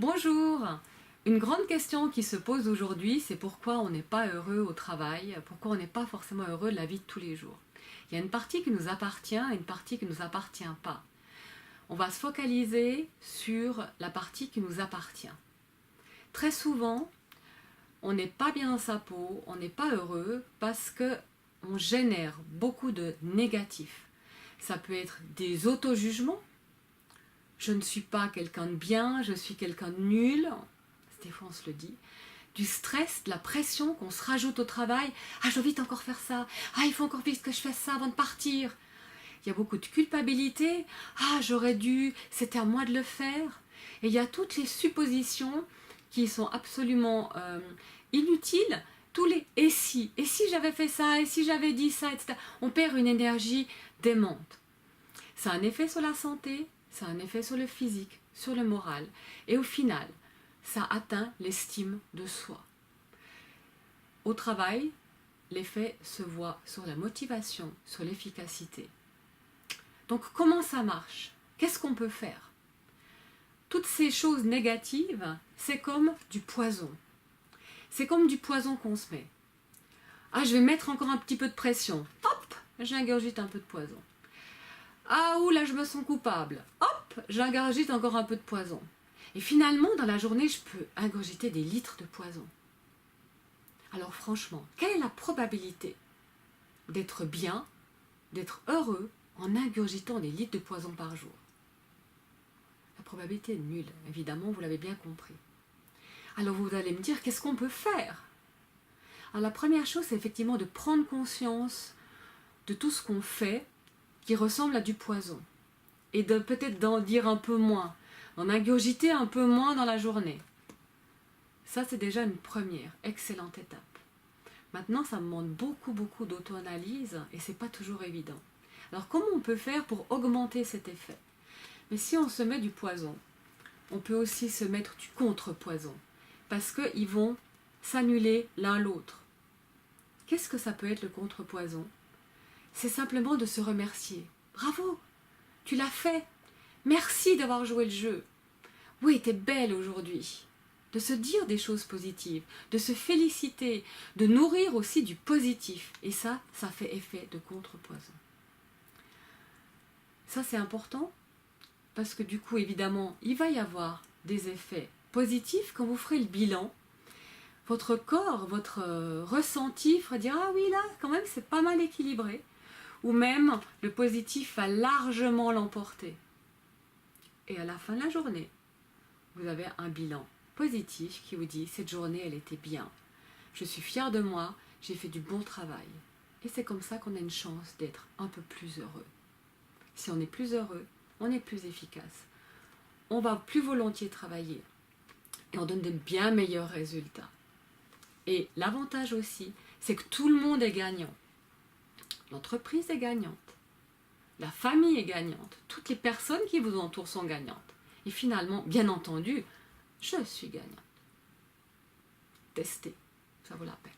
Bonjour! Une grande question qui se pose aujourd'hui, c'est pourquoi on n'est pas heureux au travail, pourquoi on n'est pas forcément heureux de la vie de tous les jours. Il y a une partie qui nous appartient et une partie qui ne nous appartient pas. On va se focaliser sur la partie qui nous appartient. Très souvent, on n'est pas bien dans sa peau, on n'est pas heureux parce qu'on génère beaucoup de négatifs. Ça peut être des auto-jugements. Je ne suis pas quelqu'un de bien, je suis quelqu'un de nul. Des fois on se le dit. Du stress, de la pression qu'on se rajoute au travail. Ah, je dois vite encore faire ça. Ah, il faut encore vite que je fasse ça avant de partir. Il y a beaucoup de culpabilité. Ah, j'aurais dû, c'était à moi de le faire. Et il y a toutes les suppositions qui sont absolument inutiles. Tous les « et si j'avais fait ça, et si j'avais dit ça », etc. On perd une énergie démente. Ça a un effet sur la santé, ça a un effet sur le physique, sur le moral. Et au final, ça atteint l'estime de soi. Au travail, l'effet se voit sur la motivation, sur l'efficacité. Donc comment ça marche? Qu'est-ce qu'on peut faire? Toutes ces choses négatives, c'est comme du poison. C'est comme du poison qu'on se met. Ah, je vais mettre encore un petit peu de pression. Hop, j'ingurgite un peu de poison. Ah, ou là, je me sens coupable. Hop, j'ingurgite encore un peu de poison. Et finalement, dans la journée, je peux ingurgiter des litres de poison. Alors franchement, quelle est la probabilité d'être bien, d'être heureux en ingurgitant des litres de poison par jour? La probabilité est nulle, évidemment, vous l'avez bien compris. Alors vous allez me dire, qu'est-ce qu'on peut faire? Alors la première chose, c'est effectivement de prendre conscience de tout ce qu'on fait qui ressemble à du poison. Et de peut-être d'en dire un peu moins, en ingurgiter un peu moins dans la journée. Ça, c'est déjà une première excellente étape. Maintenant, ça me demande beaucoup d'auto-analyse et c'est pas toujours évident. Alors, comment on peut faire pour augmenter cet effet? Mais si on se met du poison, on peut aussi se mettre du contre-poison, parce qu'ils vont s'annuler l'un l'autre. Qu'est-ce que ça peut être le contre-poison? C'est simplement de se remercier. Bravo, tu l'as fait. Merci d'avoir joué le jeu. Oui, t'es belle aujourd'hui. De se dire des choses positives, de se féliciter, de nourrir aussi du positif. Et ça fait effet de contrepoison. Ça, c'est important parce que du coup, évidemment, il va y avoir des effets positifs quand vous ferez le bilan. Votre corps, votre ressenti fera dire « Ah oui, là, quand même, c'est pas mal équilibré. » Ou même, le positif va largement l'emporter. Et à la fin de la journée, vous avez un bilan positif qui vous dit « Cette journée, elle était bien. Je suis fière de moi, j'ai fait du bon travail. » Et c'est comme ça qu'on a une chance d'être un peu plus heureux. Si on est plus heureux, on est plus efficace. On va plus volontiers travailler. Et on donne de bien meilleurs résultats. Et l'avantage aussi, c'est que tout le monde est gagnant. L'entreprise est gagnante. La famille est gagnante. Toutes les personnes qui vous entourent sont gagnantes. Et finalement, bien entendu, je suis gagnante. Testez, ça vaut la peine.